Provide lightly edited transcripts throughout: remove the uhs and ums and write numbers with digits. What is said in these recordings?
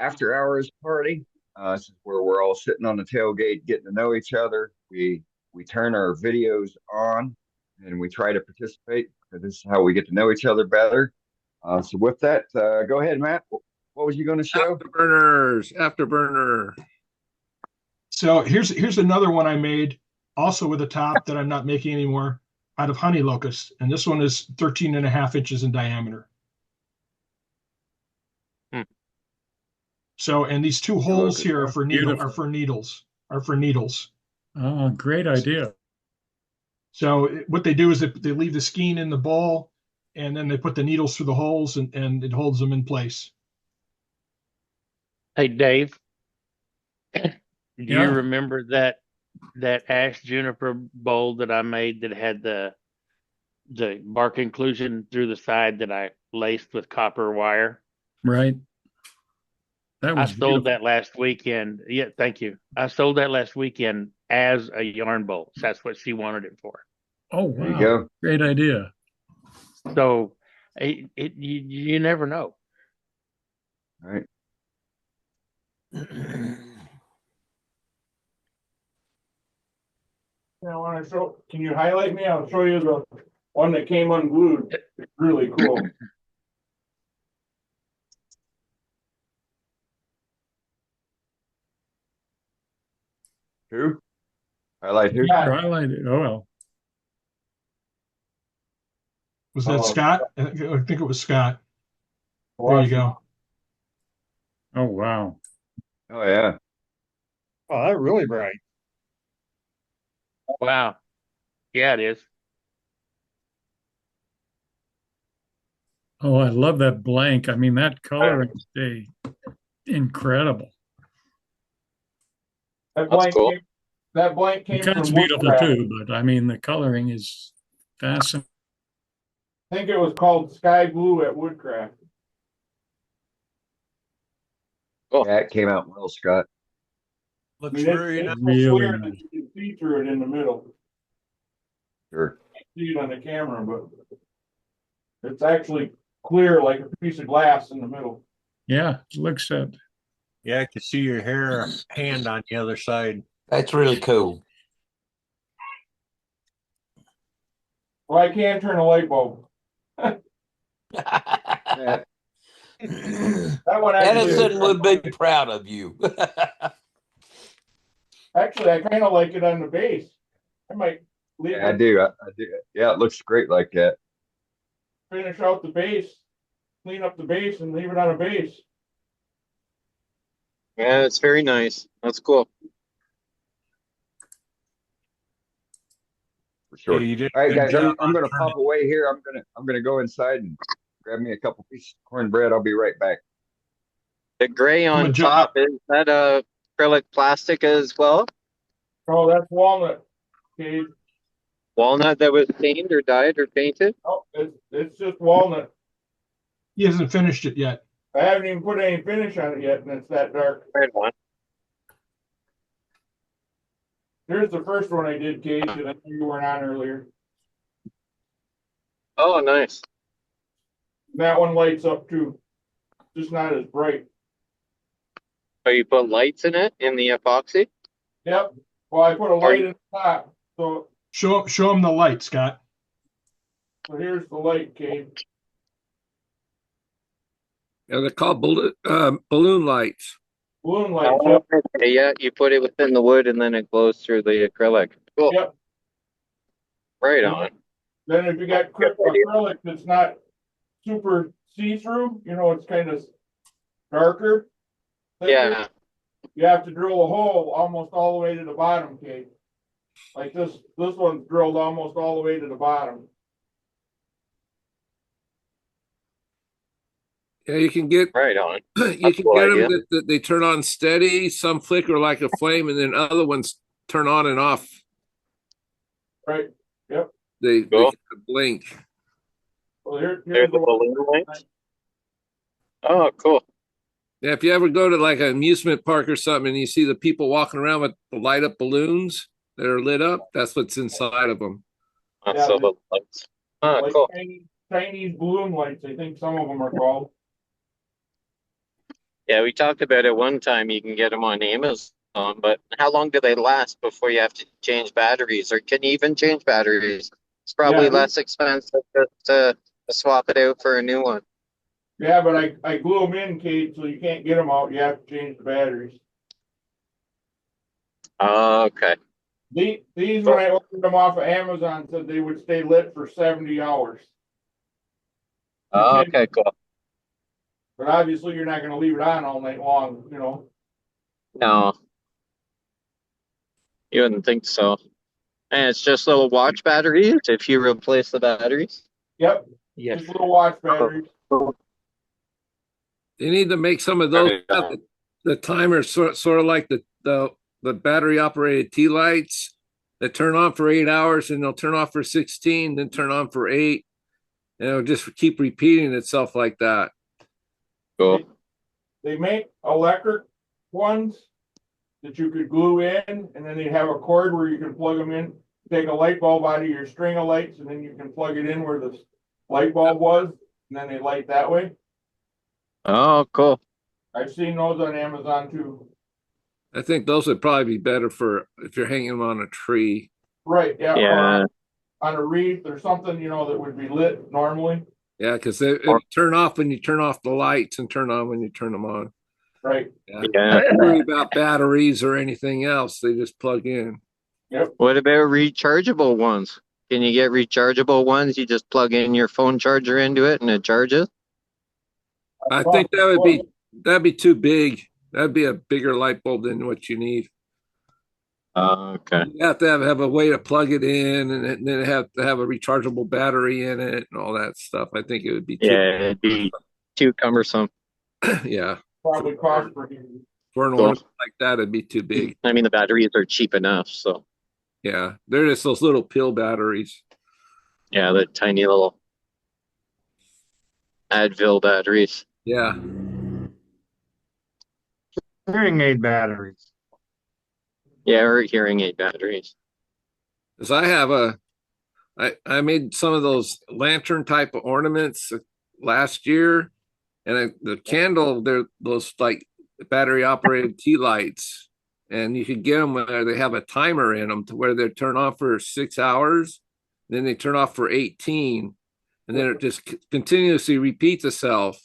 after hours party. This is where we're all sitting on the tailgate getting to know each other. We turn our videos on and we try to participate because this is how we get to know each other better. So with that, go ahead, Matt. What was you going to show? Afterburner. So here's another one I made, also with a top that I'm not making anymore, out of honey locust. And this one is 13 and a half inches in diameter. So, and these two holes here are for needles. Oh, great idea. So what they do is they leave the skein in the ball, and then they put the needles through the holes, and it holds them in place. Hey, Dave, do you remember that ash juniper bowl that I made that had the bark inclusion through the side that I laced with copper wire? Right. I sold that last weekend. Yeah, thank you. I sold that last weekend as a yarn bowl. So that's what she wanted it for. Oh, wow. There you go. Great idea. So you never know. All right. I want to show. Can you highlight me? I'll show you the one that came unglued. It's really cool. Who? Highlight who? Yeah. Highlighted. Oh, well. Was that Scott? I think it was Scott. There you go. Oh, wow. Oh, yeah. Oh, that's really bright. Wow. Yeah, it is. Oh, I love that blank. I mean, that coloring is incredible. That blank cool. came The cut's from beautiful Woodcraft. too, but I mean, the coloring is fascinating. I think it was called Sky Blue at Woodcraft. Yeah, it came out well, Scott. Looks very nice. Really Clear nice. that you can see through it in the middle. Sure. See it on the camera, but it's actually clear like a piece of glass in the middle. Yeah, it looks it. Yeah, I can see your hand on the other side. That's really cool. Well, I can't turn a light bulb. Yeah. That one actually, Edison would be proud of you. actually, I kind of like it on the base. I might leave Yeah, I it, do. I do. Yeah, it looks great like that. finish out the base, clean up the base, and leave it on a base. Yeah, it's very nice. That's cool. For sure. Yeah, you did All right, a good guys, job I'm gonna on pop away here. I'm gonna go inside and grab me a couple pieces of cornbread. I'll be right back. The gray I'm on gonna jump top, is that acrylic plastic as well? Oh, that's walnut. Okay. Walnut that was stained or dyed or painted? Oh, it's just walnut. He hasn't finished it yet. I haven't even put any finish on it yet, and it's that dark. Red one. Here's the first one I did, Cage, that I knew you weren't on earlier. Oh, nice. That one lights up too, just not as bright. Oh, you put lights in it in the epoxy? Yep. Well, I put a light in the top, so Show him the light, Scott. here's the light, Cage. Yeah, they're called balloon lights. Balloon lights. Oh, Yep. okay, yeah, you put it within the wood and then it glows through the acrylic. Cool. Yep. Right on. Then if you got acrylic that's not super see-through, it's kind of darker. thicker, Yeah. You have to drill a hole almost all the way to the bottom, Kate. Like this one's drilled almost all the way to the bottom. Yeah, you can get Right on. you That's can a cool get idea. them that they turn on steady. Some flicker like a flame, and then other ones turn on and off. Right. Yep. They Cool. blink. Well, here's There's the balloon lights. Oh, cool. Yeah, if you ever go to like an amusement park or something, and you see the people walking around with the light up balloons that are lit up, that's what's inside of them. That's all the lights. Oh, like cool. Chinese balloon lights, I think some of them are called. Yeah, we talked about it one time. You can get them on Amazon, but how long do they last before you have to change batteries, or can you even change batteries? It's probably Yeah. less expensive just to swap it out for a new one. Yeah, but I glue them in, Kate, so you can't get them out. You have to change the batteries. Oh, okay. These when I ordered them off of Amazon, said they would stay lit for 70 hours. Oh, okay, cool. But obviously you're not gonna leave it on all night long, you know. No, you wouldn't think so. And it's just little watch batteries if you replace the batteries. Yep, Yes. just little watch batteries. You need to make some of those. The timers sort of like the battery operated tea lights that turn on for 8 hours and they'll turn off for 16, then turn on for 8. And it'll just keep repeating itself like that. Cool. They make electric ones that you could glue in, and then they have a cord where you can plug them in. Take a light bulb out of your string of lights, and then you can plug it in where the light bulb was, and then they light that way. Oh, cool. I've seen those on Amazon too. I think those would probably be better for if you're hanging them on a tree. Right, yeah. Yeah. Or on a wreath or something, you know, that would be lit normally. Yeah, because they turn off when you turn off the lights and turn on when you turn them on. Right. Yeah. Yeah. Don't worry about batteries or anything else. They just plug in. What about rechargeable ones? Can you get rechargeable ones? You just plug in your phone charger into it and it charges? I think that'd be too big. That'd be a bigger light bulb than what you need. Okay. You have to have a way to plug it in, and then have to have a rechargeable battery in it and all that stuff. I think it would be too. Yeah, it'd be too cumbersome. Yeah, Probably cost for for an ornament like that, it'd be too big. I mean, the batteries are cheap enough, so Yeah, they're just those little pill batteries. yeah, the tiny little Advil batteries. Yeah, Hearing aid batteries. Yeah, or hearing aid batteries. because I made some of those lantern type of ornaments last year, and the candle, they're those like battery operated tea lights, and you could get them where they have a timer in them to where they turn on for 6 hours, then they turn off for 18, and then it just continuously repeats itself.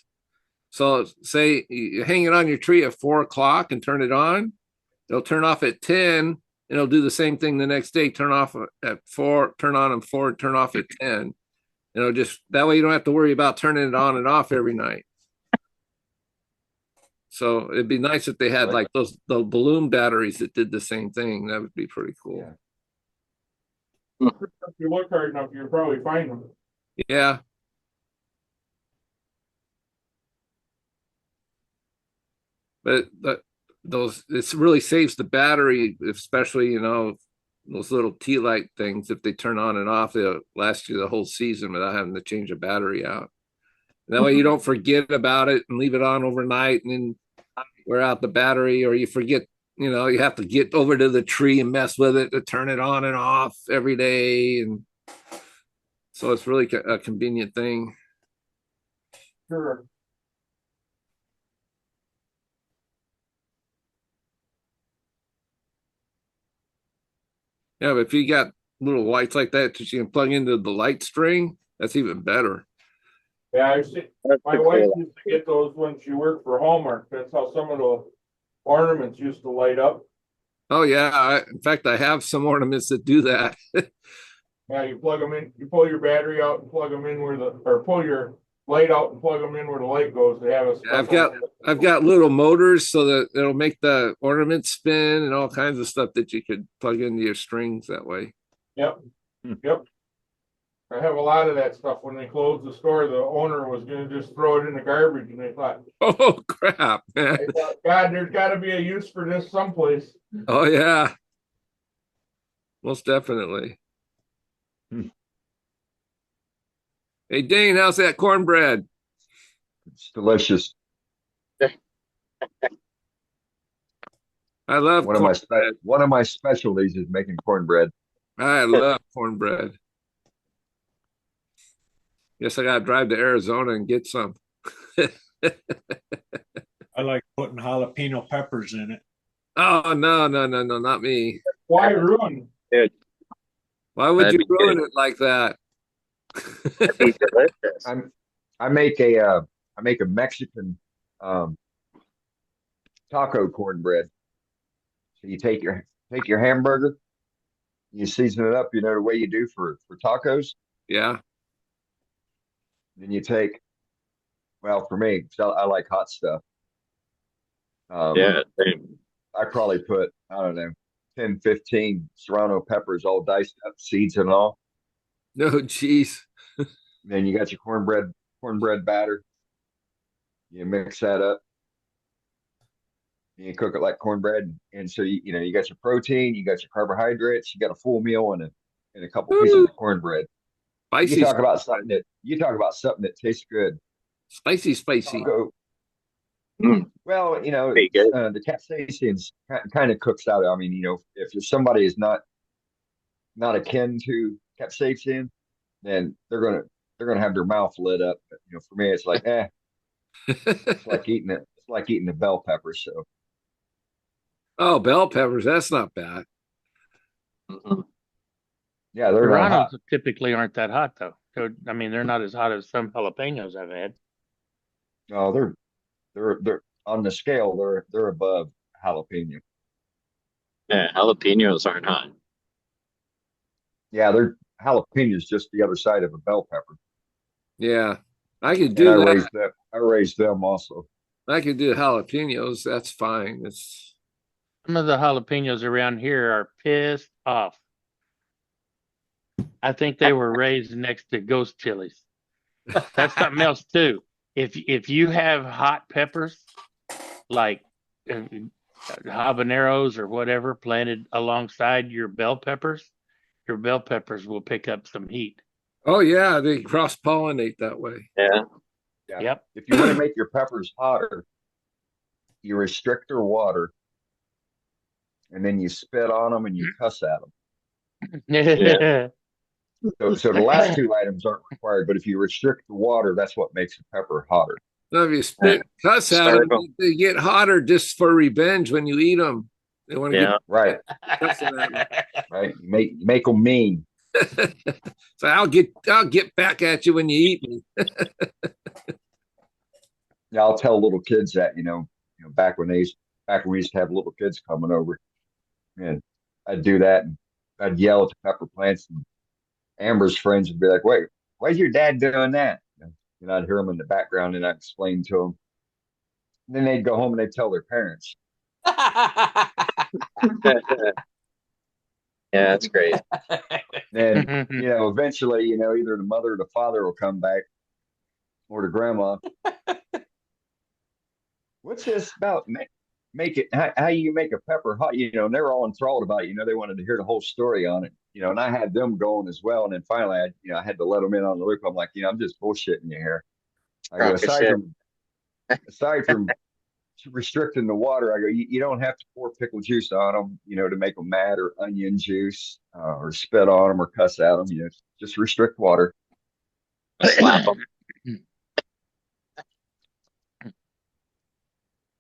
So say you hang it on your tree at 4 o'clock and turn it on, it'll turn off at 10, and it'll do the same thing the next day. Turn off at 4, turn on at 4, turn off at 10. And it'll just that way you don't have to worry about turning it on and off every night. So it'd be nice if they had like the balloon batteries that did the same thing. That would be pretty cool. if you look hard enough, you'll probably find them. Yeah. But those it really saves the battery, especially those little tea light things. If they turn on and off, they'll last you the whole season without having to change a battery out. That way you don't forget about it and leave it on overnight and then wear out the battery, or you forget, you have to get over to the tree and mess with it to turn it on and off every day. And so it's really a convenient thing. Sure. Yeah, but if you got little lights like that that you can plug into the light string, that's even better. Yeah, I've seen, my wife used to get those when she worked for Hallmark. That's how some of the ornaments used to light up. Oh yeah, in fact, I have some ornaments that do that. Yeah, you plug them in, you pull your battery out and plug them in or pull your light out and plug them in where the light goes. They have a I've got little motors so that it'll make the ornaments spin and all kinds of stuff that you could plug into your strings that way. Yep. I have a lot of that stuff. When they closed the store, the owner was going to just throw it in the garbage, and they thought, Oh crap, man. God, there's got to be a use for this someplace. Oh yeah. Most definitely. Hey Dane, how's that cornbread? It's delicious. I love cornbread. One of my specialties is making cornbread. I love cornbread. Guess I gotta drive to Arizona and get some. I like putting jalapeno peppers in it. Oh, no, not me. Why ruin? Why would That'd you be ruin good. it like that? That'd be delicious. I make a Mexican taco cornbread. So you take your hamburger, you season it up, the way you do for tacos. Yeah. Then you take, well, for me, 'cause I like hot stuff. Yeah, same. I probably put, I don't know, 10, 15 serrano peppers all diced up, seeds and all. No, geez. Then you got your cornbread batter. You mix that up. You cook it like cornbread, and so you got your protein, you got your carbohydrates, you got a full meal and a couple pieces of cornbread. Spicy, You talk about something that tastes good. spicy. Taco. Well, Pretty good. the capsaicin kind of cooks out. I mean, if somebody is not akin to capsaicin, then they're gonna have their mouth lit up. But, for me, it's like, it's like eating it. It's like eating the bell pepper. So Oh, bell peppers. That's not bad. Mhm. yeah, they're not hot. Serranos typically aren't that hot though. I mean, they're not as hot as some jalapenos I've had. No, they're on the scale. They're above jalapeno. Yeah, jalapenos aren't hot. Yeah, they're jalapenos just the other side of a bell pepper. Yeah. I could And do that. I raised them also. I could do jalapenos. That's fine. It's Some of the jalapenos around here are pissed off. I think they were raised next to ghost chilies. That's something else too. If you have hot peppers, like habaneros or whatever, planted alongside your bell peppers will pick up some heat. oh yeah, they cross pollinate that way. Yeah. Yeah. Yep. If you want to make your peppers hotter, you restrict their water, and then you spit on them and you cuss at them. Yeah. So the last two items aren't required, but if you restrict the water, that's what makes the pepper hotter. Now, if you spit cuss at Start them, they get hotter just for revenge when you eat them. They want to Yeah. Right, get cussing at 'em. right. You make them mean. So I'll get back at you when you eat me. Yeah, I'll tell little kids that, back when we used to have little kids coming over, and I'd do that, and I'd yell at the pepper plants, and Amber's friends would be like, "Wait, why's your dad doing that?" And I'd hear them in the background, and I'd explain to them. And then they'd go home and they'd tell their parents. Yeah, that's great. Then, eventually, either the mother or the father will come back, or the grandma. What's this about? Make it how you make a pepper hot? And they were all enthralled about it. They wanted to hear the whole story on it. And I had them going as well. And then finally, I had to let them in on the loop. I'm like, I'm just bullshitting you here. I go, aside from restricting the water, I go, you don't have to pour pickle juice on them, to make them mad, or onion juice, or spit on them, or cuss at them. Just restrict water. Slap them.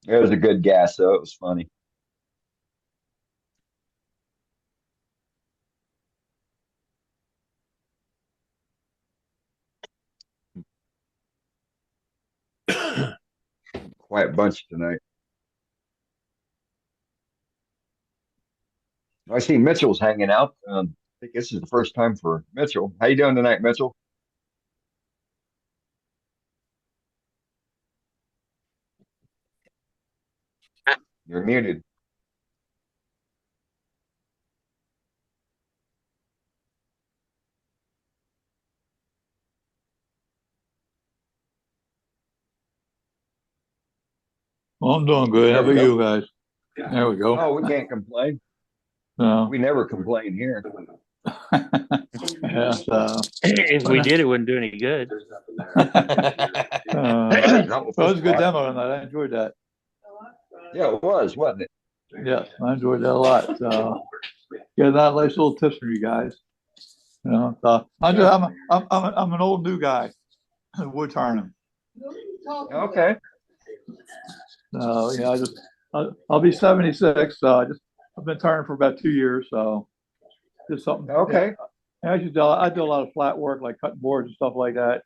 It was a good gas, though. It was funny. Quiet bunch tonight. I see Mitchell's hanging out. I think this is the first time for Mitchell. How you doing tonight, Mitchell? You're muted. Well, I'm doing good. How There we about go. you guys? There we go. Oh, we can't complain. No. We never complain here. Yes, If we did, it wouldn't do any good. well, it was a good demo tonight. I enjoyed that. Yeah, it was, wasn't it? Yes, I enjoyed that a lot. Yeah, that nice little tips from you guys. I'm an old new guy, wood turning. Okay. So, you know, I'll be 76. I've been turning for about 2 years. So just something. Okay. Yeah, I do a lot of flat work, like cutting boards and stuff like that,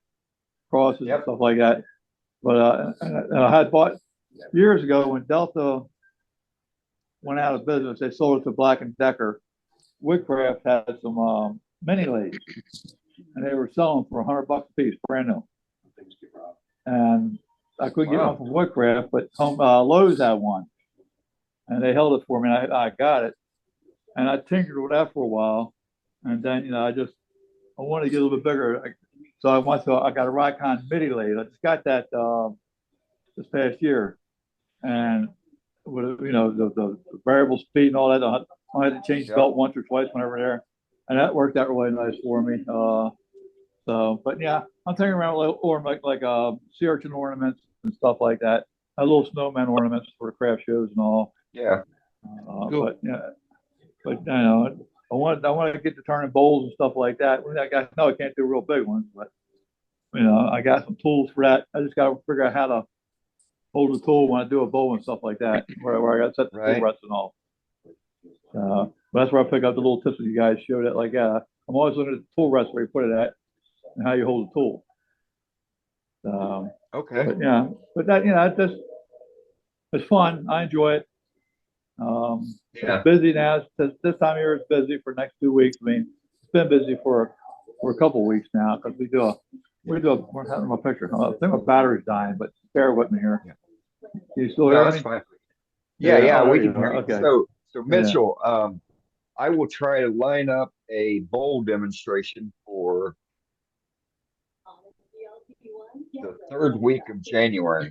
crosses and stuff like that. But and I had bought years ago when Delta went out of business. They sold it to Black and Decker. Woodcraft had some mini lathes, and they were selling for $100 a piece, brand new. And I couldn't get one from Woodcraft, but Lowe's had one, and they held it for me. And I got it, and I tinkered with that for a while, and then you know I wanted to get a little bit bigger, so I got a Rikon midi lathe. I just got that this past year, and with you know the variable speed and all that, I had to change the belt once or twice whenever there, and that worked out really nice for me. So, but yeah, I'm thinking around like sea urchin ornaments and stuff like that. A little snowman ornaments for the craft shows and all. Yeah. Cool. But you know, I want to get to turning bowls and stuff like that. I can't do real big ones, but you know, I got some tools for that. I just got to figure out how to hold the tool when I do a bowl and stuff like that, where I got to set the tool rest and all. But that's where I pick up the little tips that you guys showed it. Like, I'm always looking at the tool rest where you put it at and how you hold the tool. Okay. But yeah, but that, you know, it's fun. I enjoy it. It's busy now. This time of year is busy for the next 2 weeks. I mean, it's been busy for a couple of weeks now because we're having my picture. I think my battery's dying, but bear with me here. You still hear me? That's fine. Yeah, we can hear you. Okay. So Mitchell, I will try to line up a bowl demonstration for the third week of January.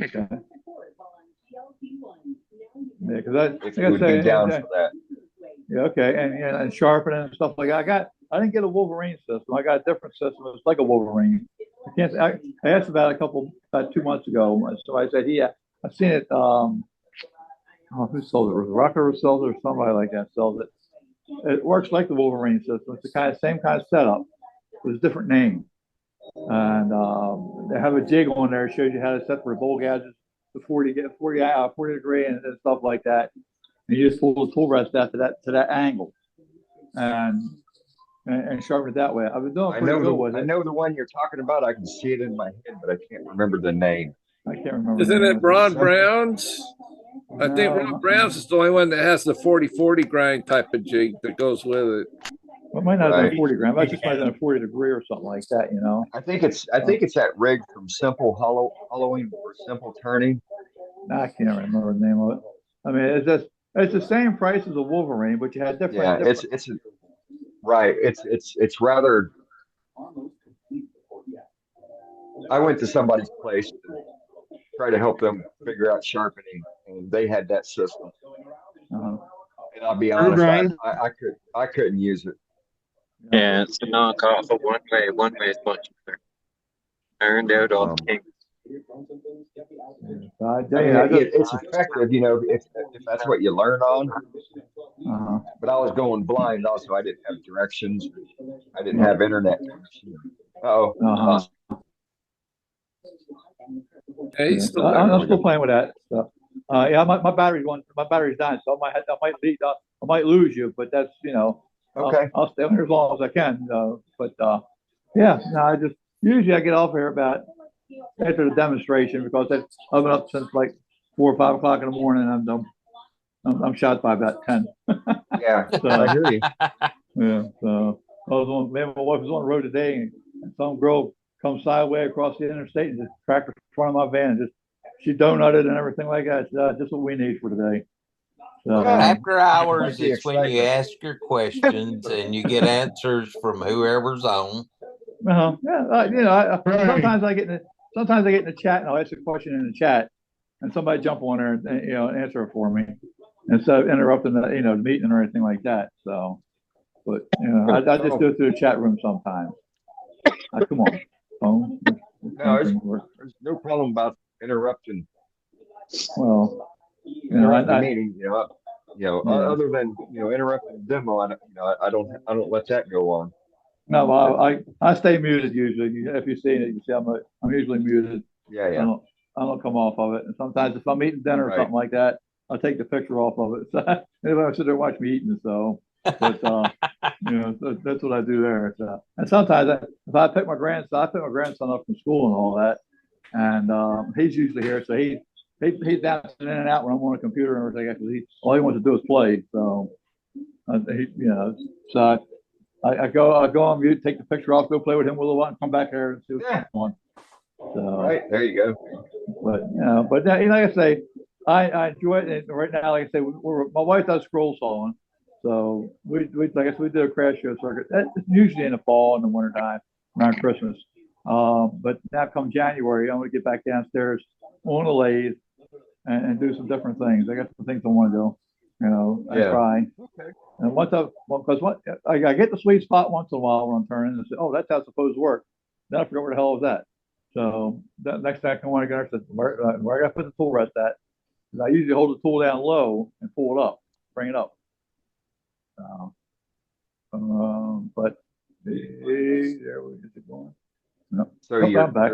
Okay. Yeah, because if you would be down for that. Yeah, okay, and sharpening and stuff like that. I didn't get a Wolverine system. I got a different system. It's like a Wolverine. I asked about about 2 months ago. Somebody said, "Yeah, I've seen it." Who sold it? Was Rucker who sells it, or somebody like that sells it? It works like the Wolverine system. It's the same kind of setup with a different name, and they have a jig on there. It shows you how to set for bowl gadgets to 40 degree and stuff like that. And you just pull the tool rest out to that angle, and sharpen it that way. I've been doing pretty good with it. I know the one you're talking about. I can see it in my head, but I can't remember the name. I can't remember. Isn't it Ron Brown's? I think Ron Brown's is the only one that has the 40-40 grind type of jig that goes with it. Well, it might not have been 40 gram. I just might have been a 40 degree or something like that, you know. I think it's that rig from Simple Hollowing or Simple Turning. I can't remember the name of it. I mean, it's the same price as a Wolverine, but you had different. Yeah, it's rather. I went to somebody's place to try to help them figure out sharpening, and they had that system. And I'll be honest, I couldn't use it. Yeah, it's a knockoff of one way. One way is much better. Ironed out all the kinks. It's effective, you know, if that's what you learn on. But I was going blind. Also, I didn't have directions. I didn't have internet connection. Hey, I'm still playing with that stuff. Yeah, my battery's dying, so I might lose you, but that's, you know, okay. I'll stay on here as long as I can. Yeah, no, usually I get off here about after the demonstration because I've been up since like 4 or 5 o'clock in the morning. And I'm shot by about 10. Yeah, so, I hear you. Yeah, so my wife was on the road today, and some girl comes sideways across the interstate and just cracked in front of my van and she donutted and everything like that. Just what we need for today. So, after hours is when you ask your questions and you get answers from whoever's on. Yeah, you know, sometimes I get in the chat and I'll ask a question in the chat, and somebody jump on there and you know answer it for me instead of interrupting the meeting or anything like that. So, but you know, I just do it through the chat room sometimes. Come on, phone. No, there's no problem about interrupting. Well, the meeting, other than interrupting the demo, I don't let that go on. No, I stay muted usually. If you see it, you see I'm usually muted. Yeah. I don't come off of it. And sometimes if I'm eating dinner or Right. something like that, I'll take the picture off of it. So anybody sit there and watch me eating, so but that's what I do there. So, and sometimes if I pick my grandson up from school and all that, and he's usually here, so he's bouncing in and out when I'm on a computer and everything. Because all he wants to do is play. So so I go on mute, take the picture off, go play with him a little while, and come back here and see what's going on. So, Right, there you go. but like I say, I enjoy it. And right now, like I say, my wife does scroll sawing, so we like I said, we do a crash show circuit. It's usually in the fall and the winter time around Christmas. But now come January, I'm gonna get back downstairs on the lathe and do some different things. I got some things I want to do. I try. Okay. And I get the sweet spot once in a while when I'm turning and say, oh, that's how it's supposed to work. Then I forget where the hell was that. So that next time I want to go, where I got to put the tool rest at. I usually hold the tool down low and pull it up, bring it up. But there we get going. No. So I'm back.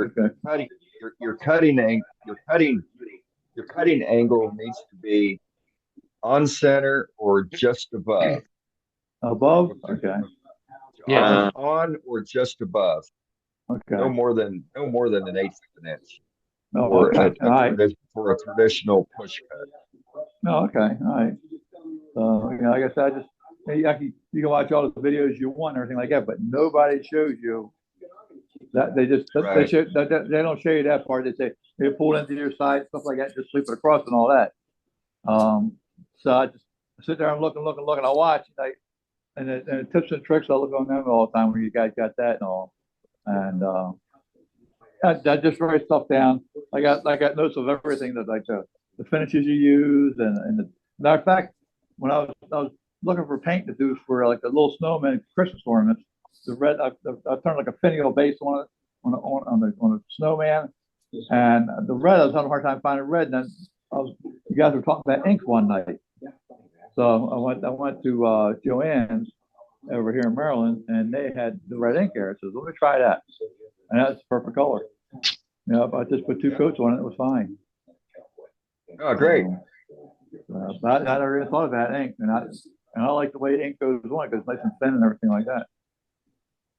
your cutting angle needs to be on center or just above. Above? Okay. Yeah. On or just above. Okay. No more than an eighth of an inch. No, Or okay. All right. for a traditional push cut. No, okay. All right. Like I said, you can watch all the videos you want and everything like that, but nobody shows you that. They don't show you that part. They say they pull into your side, stuff like that, just sleep it across and all that. So I just sit there and look. I watch, and the tips and tricks I look on them all the time. Where you guys got that and all, and I just write stuff down. I got notes of everything that like the finishes you use, and the matter of fact, when I was looking for paint to do for like the little snowman Christmas ornaments, the red I turned like a finial base on it on the snowman, and the red I was having a hard time finding red, and then you guys were talking about ink one night. So I went to Joann's over here in Maryland, and they had the red ink there. So let me try that, and that's perfect color. I just put 2 coats on it. It was fine. Oh, great. But I never even thought of that ink, and I like the way ink goes on because it's nice and thin and everything like that.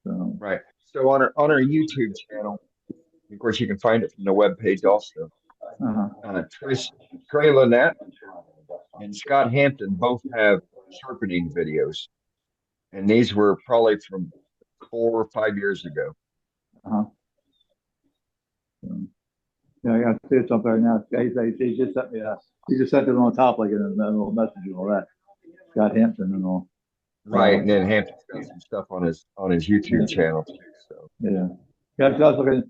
So Right. So on our YouTube channel, of course, you can find it from the webpage also. Trey Lynette and Scott Hampton both have sharpening videos, and these were probably from 4 or 5 years ago. I got to see it up there now. He just sent me he just sent it on top like in a little message and all that. Scott Hampton and all. Right, and then Hampton's got some stuff on his YouTube channel too. So yeah. I was looking.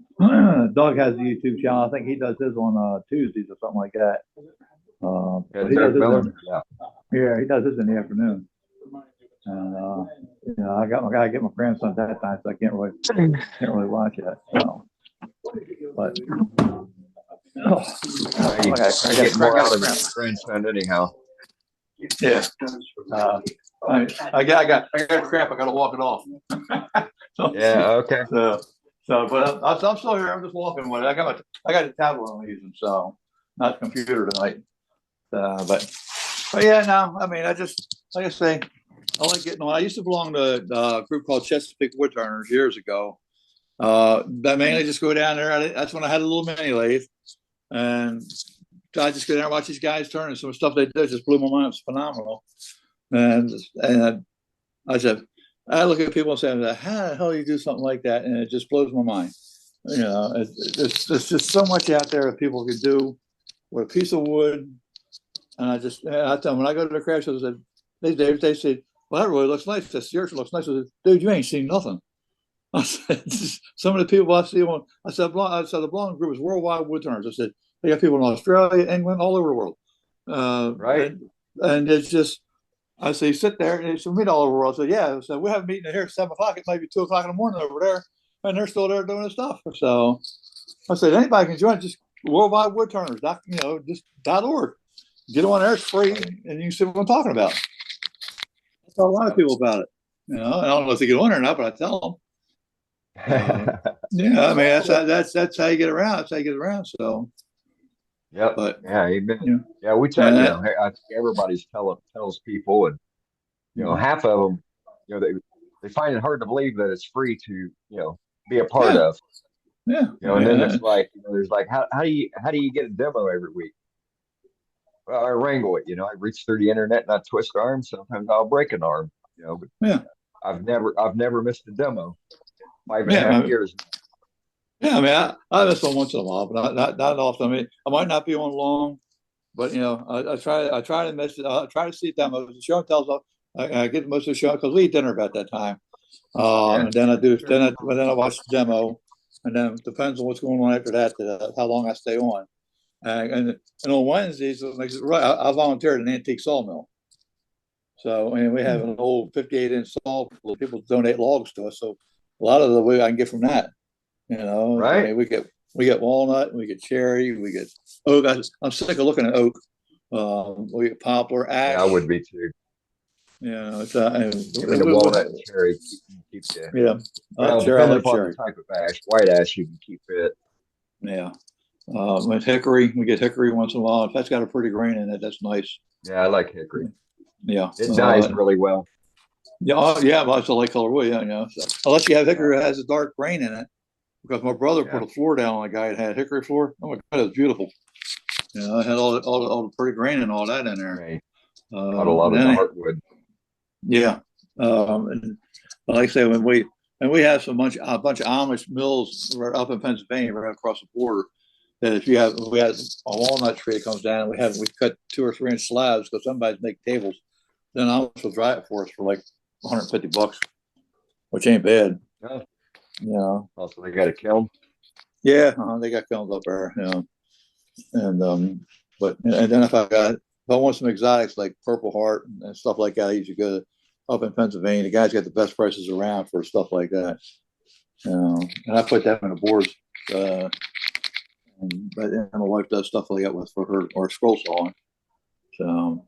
Doug has a YouTube channel. I think he does his on Tuesdays or something like that. He does this in the afternoon. And I gotta get my grandson that time, so I can't really watch it. So, but I get more out of my grandson anyhow. Yeah. I got crap. I gotta walk it off. Okay. But I'm still here. I'm just walking with it. I got the tablet I'm using, so not the computer tonight. But yeah, no. I mean, I just like I say, I like getting on. I used to belong to a group called Chesapeake Woodturners years ago. That mainly just go down there. That's when I had a little mini lathe, and I just go down and watch these guys turn. And some stuff they did just blew my mind. It was phenomenal. And I look at people and say, how the hell do you do something like that? And it just blows my mind. There's just so much out there that people could do with a piece of wood. And I tell them, when I go to the crash shows, they say, well, that really looks nice. That yours looks nice. I said, dude, you ain't seen nothing. I said, some of the people I see on, I said the Blonde Group is Worldwide Woodturners. I said, they got people in Australia, England, all over the world. Right. And it's just, I say, sit there, and it's meet all over the world. I said, yeah. So we have a meeting here at 7 o'clock. It might be 2 o'clock in the morning over there, and they're still there doing the stuff. So I said, anybody can join. Just Worldwide Woodturners, just .org. Get on there, it's free, and you can see what I'm talking about. I tell a lot of people about it. I don't know if they get on there or not, but I tell them. I mean, that's how you get around. That's how you get around. So, Yep. But Yeah, amen. you know, Yeah, we tell, and I think everybody's tells people, and half of them, they find it hard to believe that it's free to, be a part yeah, of. yeah, And then it's like, there's like, how do you get a demo every week? Well, I wrangle it. I reach through the internet and I twist arms. Sometimes I'll break an arm. But yeah, I've never missed a demo. Five and a yeah. half years. Yeah, I mean, I miss one once in a while, but not often. I mean, I might not be on long, but I try to miss it. I try to see demos. The show tells I get most of the show because we eat dinner about that time. Yeah. And then I watch the demo, and then it depends on what's going on after that, how long I stay on. And on Wednesdays, it makes it right. I volunteered at an antique sawmill. So, and we have an old 58-inch saw. People donate logs to us. So a lot of the way I can get from that, Right. I mean, we get walnut, we get cherry, we get oak. I'm sick of looking at oak. We get poplar, ash. Yeah, I would be too. It's The walnut and cherry keep the. yeah. Well, Cherry, I depending like upon cherry. the type of ash, white ash you can keep it. Yeah. With hickory, we get hickory once in a while. If that's got a pretty grain in it, that's nice. Yeah, I like hickory. Yeah. It dyes really well. Yeah, yeah, but it's a light color wood, yeah. So, unless you have hickory that has a dark grain in it. Because my brother put a floor down on a guy that had hickory floor. Oh my God, it was beautiful. I had all the pretty grain and all that in there. Right. Not a lot of the heartwood. Yeah. And like I say, when we have a bunch of Amish mills right up in Pennsylvania, right across the border. That if we had a walnut tree that comes down, we cut 2 or 3 inch slabs because somebody's make tables. Then Amish will dry it for us for like $150, which ain't bad. Yeah. Also, they got a kiln. Yeah, they got kilns up there. And then if I want some exotics like Purple Heart and stuff like that, I usually go up in Pennsylvania. The guys got the best prices around for stuff like that. And I put that in the boards. But my wife does stuff like that for her scroll sawing. So,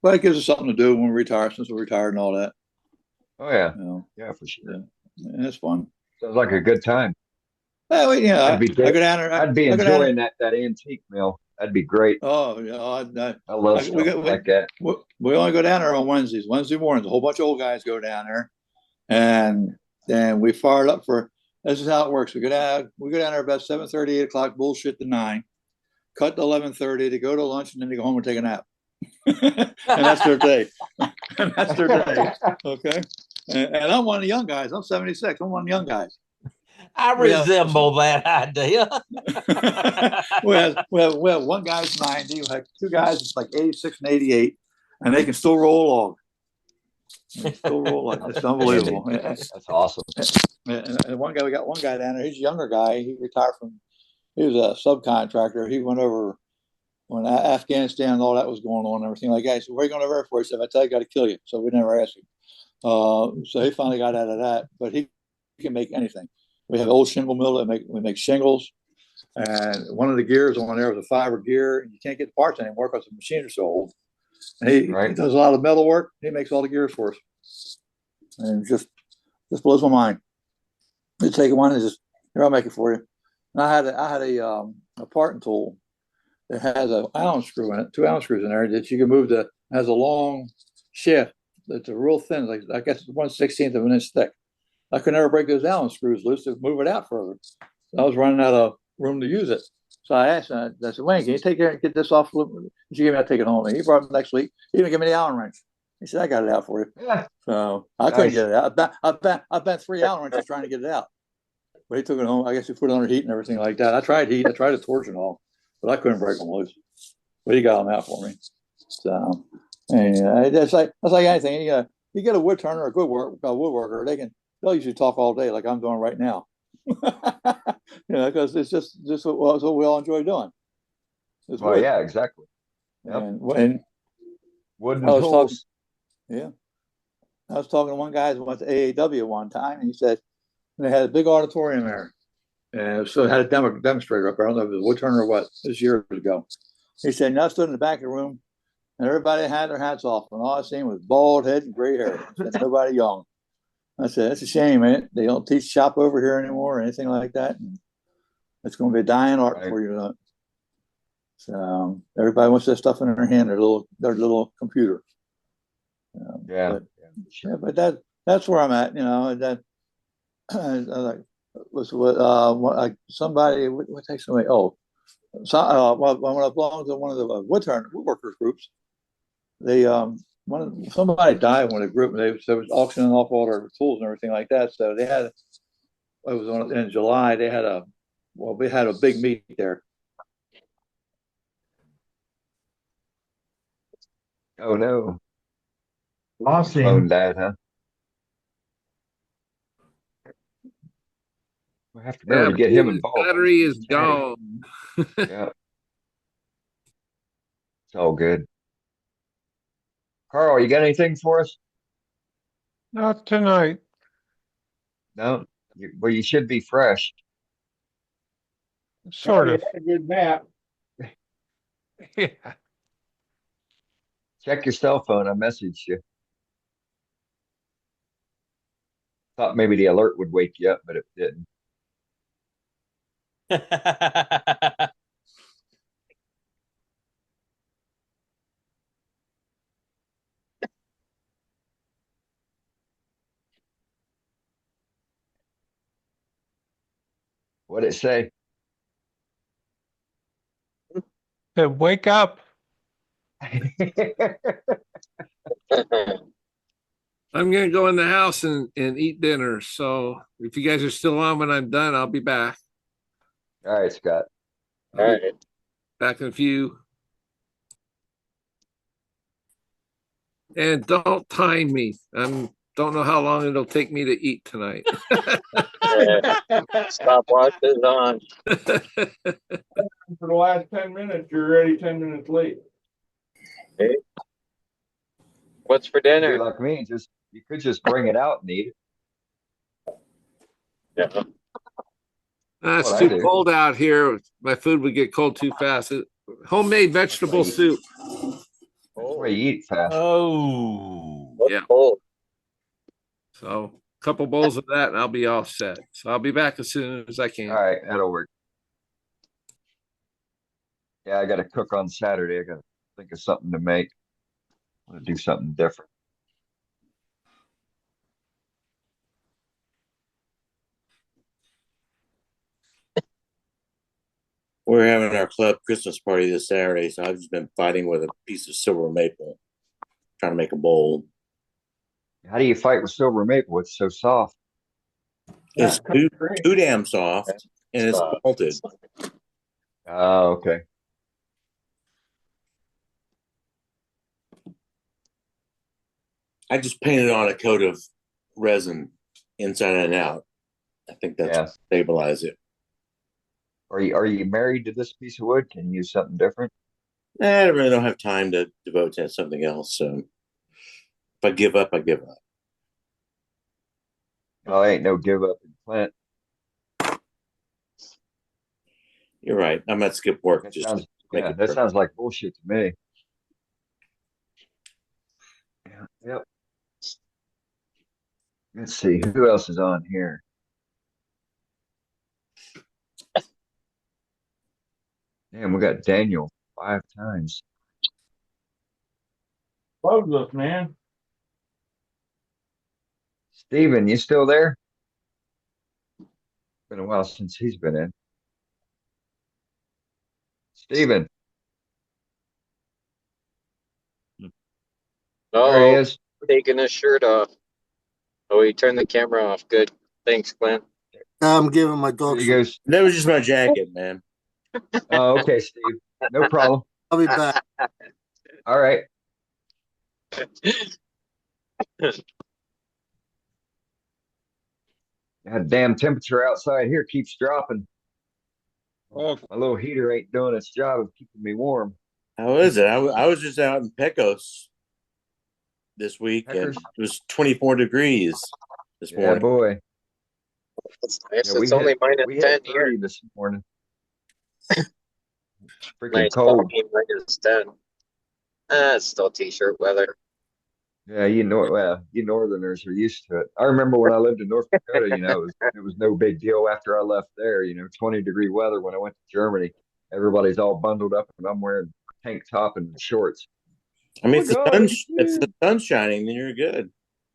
but it gives us something to do when we retire, since we're retired and all that. Oh yeah, yeah, for sure. Yeah, it's fun. Sounds like a good time. Well, yeah, I go down there. I'd be enjoying that antique mill. That'd be great. Oh yeah, I love stuff like that. We only go down there on Wednesdays. Wednesday mornings, a whole bunch of old guys go down there, and then we fire it up for. This is how it works. We go down there about 7:30, 8 o'clock, bullshit to 9, cut to 11:30 to go to lunch, and then to go home and take a nap. And that's their day. And that's their day. Okay. And I'm one of the young guys. I'm 76. I'm one of the young guys. I resemble that idea. we have one guy's 90. We have 2 guys like 86 and 88, and they can still roll along. Still roll like it's unbelievable. That's awesome. And we got one guy down there. He's a younger guy. He retired he was a subcontractor. He went over when Afghanistan and all that was going on and everything like that. He said, "Where are you going over for?" He said, "I tell you, I got to kill you." So we never asked him. So he finally got out of that, but he can make anything. We have an old shingle mill that we make shingles. And one of the gears on there was a fiber gear. And you can't get the parts anymore because the machines are so old. And he does a lot of metal work. He makes all the gears for us. And it just blows my mind. You take one and just, here, I'll make it for you. And I had a parting tool that has an Allen screw in it, 2 Allen screws in there that you can move has a long shaft that's a real thin, like I guess 1/16 of an inch thick. I could never break those Allen screws loose to move it out further. So I was running out of room to use it. So I asked him, I said, "Wayne, can you take care and get this off?" She gave me, I'll take it home. And he brought it next week. He even gave me the Allen wrench. He said, "I got it out for you." Yeah. So I couldn't get it out. I bent 3 Allen wrenches trying to get it out. But he took it home. I guess he put it under heat and everything like that. I tried heat. I tried to torch and all, but I couldn't break them loose. But he got them out for me. So, and that's like anything. You get a wood turner or a woodworker, they'll usually talk all day like I'm doing right now. Because it's just what we all enjoy doing. Well, yeah, exactly. Yep. And wooden tools. I was talking to one guy who went to AAW one time, and he said they had a big auditorium there, and so it had a demonstrator up there. I don't know if it was a wood turner or what. This years ago, he said, I stood in the back of the room, and everybody had their hats off, and all I seen was bald head and gray hair. Nobody young. I said, "That's a shame, man. They don't teach shop over here anymore or anything like that. And it's going to be a dying art for you." So everybody wants that stuff in their hand, their little computer. Yeah. But that's where I'm at, and that like was what somebody what takes somebody when I belonged to one of the woodworkers groups, they somebody died in one of the group, and they was auctioning off all their tools and everything like that. So they had in July they had we had a big meet there. Oh no. Lost Phone died, huh? We have to remember to get him his involved. battery is gone. Yeah. It's all good. Carl, you got anything for us? Not tonight. No? Well, you should be fresh. Sort of. A good nap. Yeah. Check your cell phone. I messaged you. Thought maybe the alert would wake you up, but it didn't. What'd it say? Wake up. I'm gonna go in the house and eat dinner. So if you guys are still on when I'm done, I'll be back. All right, Scott. All right. Back in a few. And don't time me. Don't know how long it'll take me to eat tonight. Stopwatch is on. For the last 10 minutes, you're already 10 minutes late. Hey. What's for Be dinner? like me, you could just bring it out and eat it. Yeah. It's What I too do. cold out here. My food would get cold too fast. Homemade vegetable soup. That's why you eat fast. Oh. What's Yeah. cold? So a couple bowls of that and I'll be all set. So I'll be back as soon as I can. All right, that'll work. Yeah, I got to cook on Saturday. I got to think of something to make. I want to do something different. We're having our club Christmas party this Saturday, so I've just been fighting with a piece of silver maple, trying to make a bowl. How do you fight with silver maple? It's so soft. It's too damn soft, and it's malted. Oh, okay. I just painted on a coat of resin inside and out. I think that's stabilize it. Are you married to this piece of wood? Can you use something different? I really don't have time to devote to something else. So if I give up, I give up. Oh, ain't no give up in plant. You're right. I might skip work. That sounds like bullshit to me. Yeah, yep. Let's see who else is on here. Damn, we got Daniel 5 times. Love this, man. Steven, you still there? Been a while since he's been in. Steven. There he is. Taking his shirt off. Oh, he turned the camera off. Good. Thanks, Glenn. I'm giving my dog. He goes. That was just my jacket, man. Oh, okay, Steve. No problem. I'll be back. All right. That damn temperature outside here keeps dropping. Oh, my little heater ain't doing its job of keeping me warm. How is it? I was just out in Pecos this week, and it was 24 degrees this morning. Yeah, boy. That's nice. Yeah, It's only minus 10 here this morning. Freaking nice cold. minus 10. It's still t-shirt weather. Yeah, you Northerners are used to it. I remember when I lived in North Dakota, it was no big deal after I left there, 20-degree weather when I went to Germany. everybody's all bundled up and I'm wearing tank top and shorts. I mean, Oh my God, it's the sun shining, then you're good.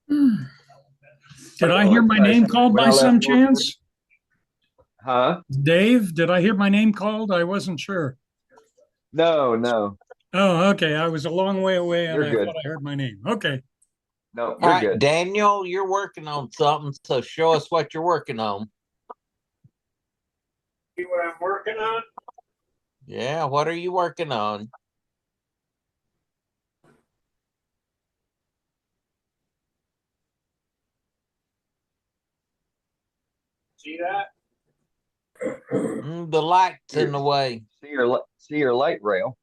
Did I hear my name called When by I left some work- chance? Huh? Dave, did I hear my name called? I wasn't sure. No, Oh, okay. I was a long way away and You're I good. thought I heard my name. Okay. no, All you're right, good. Daniel, you're working on something, so show us what you're working on. See what I'm working on? Yeah, what are you working on? See that? The light's in the way. See your light rail.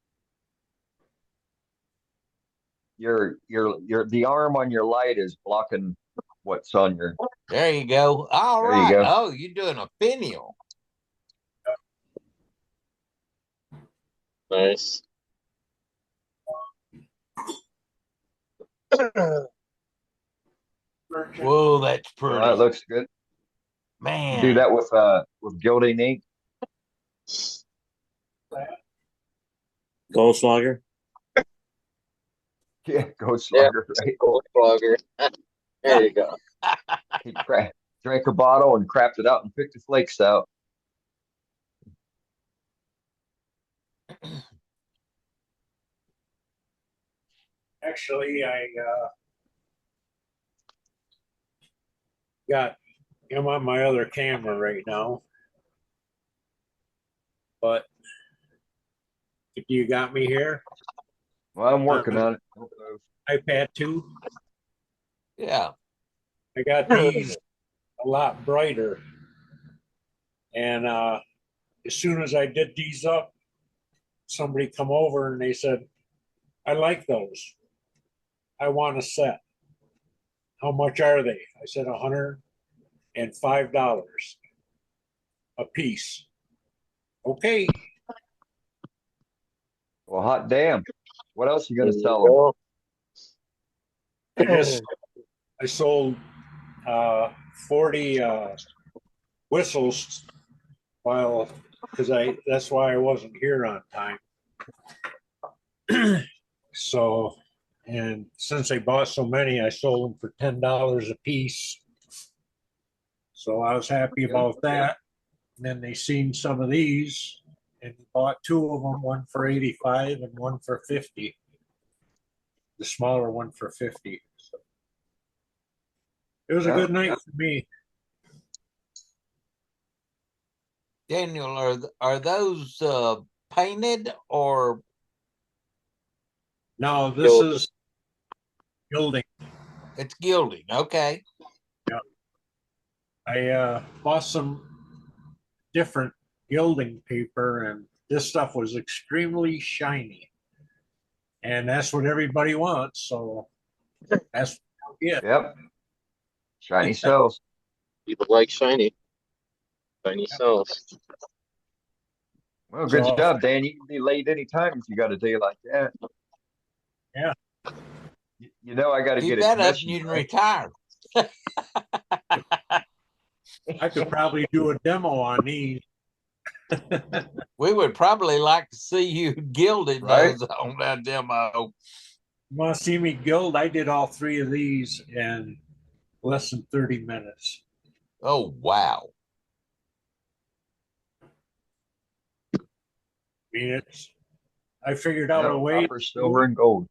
The arm on your light is blocking what's on your. There you go. All There you right. go. Oh, you're doing a finial. Nice. Whoa, that's Well, pretty. that looks good. You Man. do that with gilding ink. Goldschlager. Yeah, go slugger, right? Gold flogger. There you go. He drank a bottle and crapped it out and picked the flakes out. Actually, I got him on my other camera right now. But if you got me here, Well, I'm working on it. iPad 2, Yeah. I got these a lot brighter. And as soon as I did these up, somebody come over and they said, I like those. I want a set. How much are they? I said $105 a piece. Okay. Well, hot damn. What else are you gonna sell them? I sold 40 whistles because that's why I wasn't here on time. So, and since I bought so many, I sold them for $10 a piece. So I was happy about that. And then they seen some of these and bought two of them, one for 85 and one for 50. The smaller one for 50. So it was a good night for me. Daniel, are those painted or? No, this is gilding. It's gilding. Okay. Yeah. I bought some different gilding paper, and this stuff was extremely shiny. And that's what everybody wants, so that's what I'll get. Yep. Shiny cells. People like shiny. Shiny cells. Well, good job, Dan. You can be late anytime if you got a day like that. Yeah. You know I got to Keep get a that up and commission. you can retire. I could probably do a demo on these. We would probably like to see you gilded Right? those on that demo. You want to see me gild? I did all three of these in less than 30 minutes. Oh, wow. I mean, I figured out a way. Copper, silver, and gold.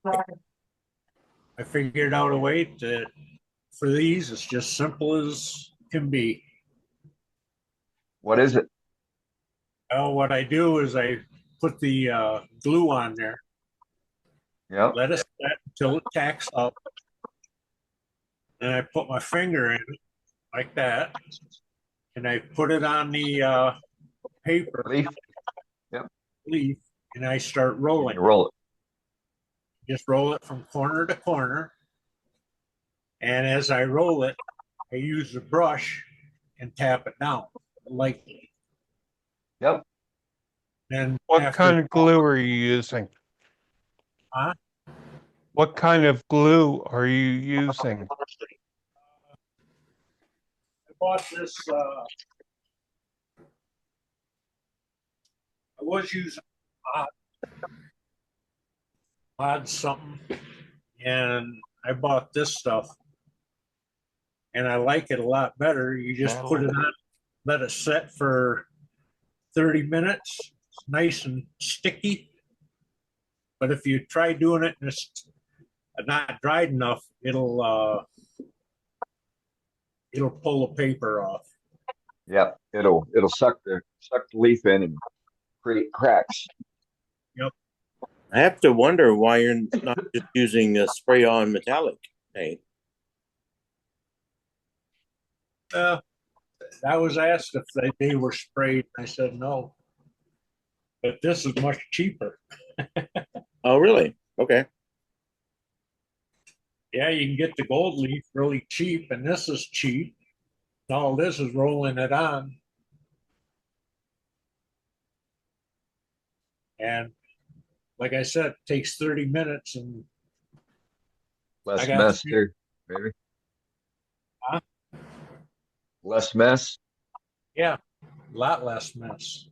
I figured out a way for these. It's just simple as can be. What is it? Well, what I do is I put the glue on there. Yep. Let it set until it tacks up. And I put my finger in it like that. And I put it on the paper. Leaf. Yep. Leaf. And I start rolling. You roll it. Just roll it from corner to corner. And as I roll it, I use the brush and tap it down lightly. Yep. Then What kind of glue are you using? Huh? What kind of glue are you using? I bought this I was using odd something, and I bought this stuff, and I like it a lot better. You just put it on, let it set for 30 minutes. It's nice and sticky. But if you try doing it and it's not dried enough, it'll pull the paper off. Yep, it'll suck the leaf in and create cracks. Yep. I have to wonder why you're not just using a spray-on metallic paint. I was asked if they were sprayed. I said no. But this is much cheaper. Oh, really? Okay. Yeah, you can get the gold leaf really cheap, and this is cheap. All this is rolling it on. And like I said, it takes 30 minutes and Less mess too, maybe. Huh? Less mess. Yeah, a lot less mess.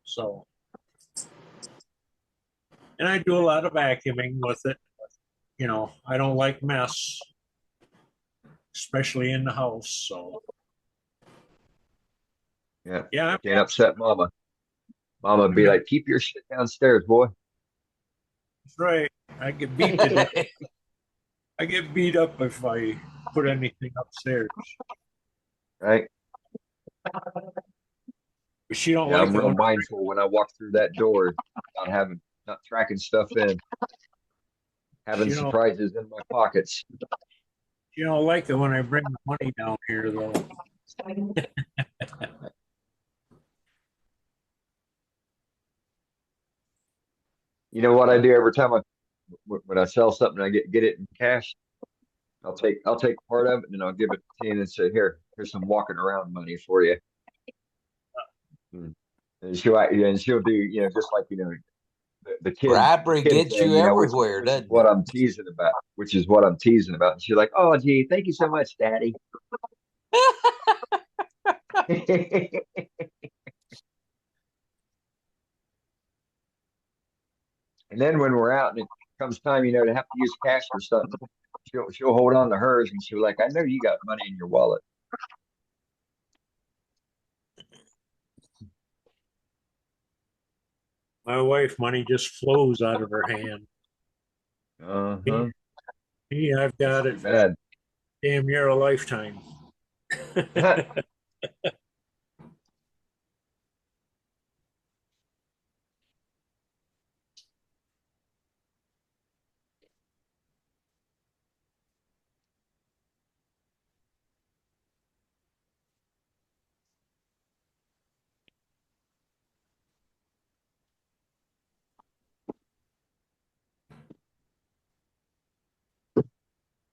So, and I do a lot of vacuuming with it. You know, I don't like mess, especially in the house. So, Yeah. Can't upset Mama. Mama be like, keep your shit downstairs, boy. That's right. I get beat to death. I get beat up if I put anything upstairs. Right. But she don't Yeah, like I'm it real when mindful when I walk through that door, not tracking stuff in, having You know- surprises in my pockets. she don't like it when I bring the money down here though. You know what I do every time when I sell something, I get it in cash. I'll take part of it and then I'll give it to Tina and say, here's some walking around money for you. And she'll do, just like, the kids. Bribery the kids gets thing, you which everywhere, is doesn't it? what I'm teasing about, And she's like, oh, gee, thank you so much, Daddy. And then when we're out and it comes time, to have to use cash for something, she'll hold on to hers and she'll be like, I know you got money in your wallet. My wife, money just flows out of her hand. Uh-huh. Me, I've got it for Bad. damn near a lifetime.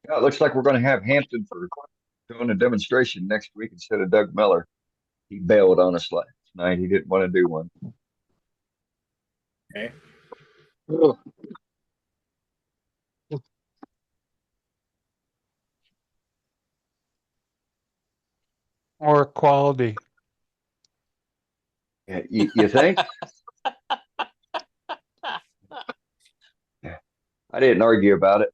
Yeah, it looks like we're going to have Hampton for doing a demonstration next week instead of Doug Miller. He bailed on us last night. He didn't want to do one. Okay. More quality. Yeah, you think? I didn't argue about it.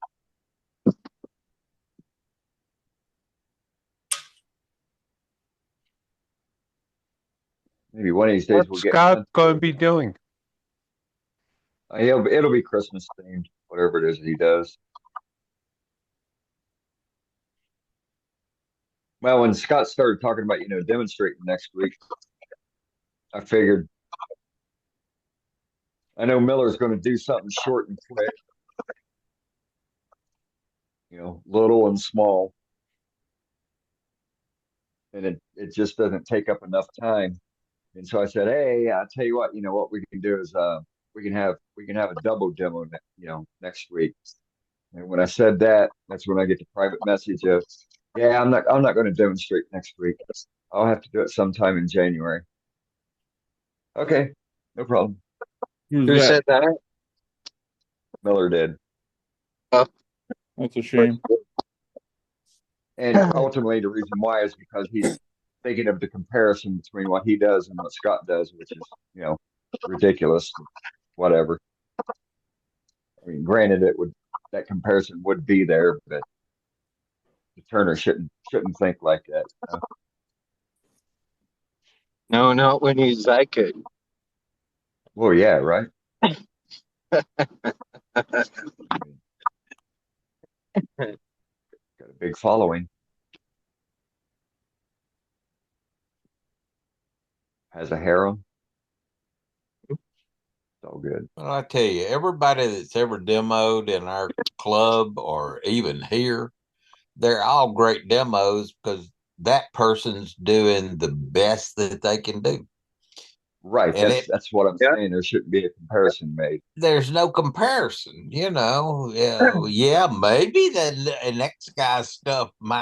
Maybe one of these days What's we'll get. Scott going to be doing? It'll be Christmas themed, whatever it is that he does. Well, when Scott started talking about, demonstrating next week, I figured, I know Miller's going to do something short and quick, little and small. And it just doesn't take up enough time. And so I said, hey, I'll tell you what, what we can do is we can have a double demo, next week. And when I said that, that's when I get the private message of, yeah, I'm not going to demonstrate next week. I'll have to do it sometime in January. Okay, no problem. Who said that? Miller did. That's a shame. And ultimately, the reason why is because he's thinking of the comparison between what he does and what Scott does, which is, ridiculous. Whatever. I mean, granted, that comparison would be there, but the Turner shouldn't think like that. No, not when he's that good. Well, yeah, right. Got a big following. Has a harem. It's all good. Well, I tell you, everybody that's ever demoed in our club or even here, they're all great demos because that person's doing the best that they can do. Right. And That's what I'm saying. There shouldn't be a comparison made. There's no comparison, you know. Yeah, maybe the next guy's stuff might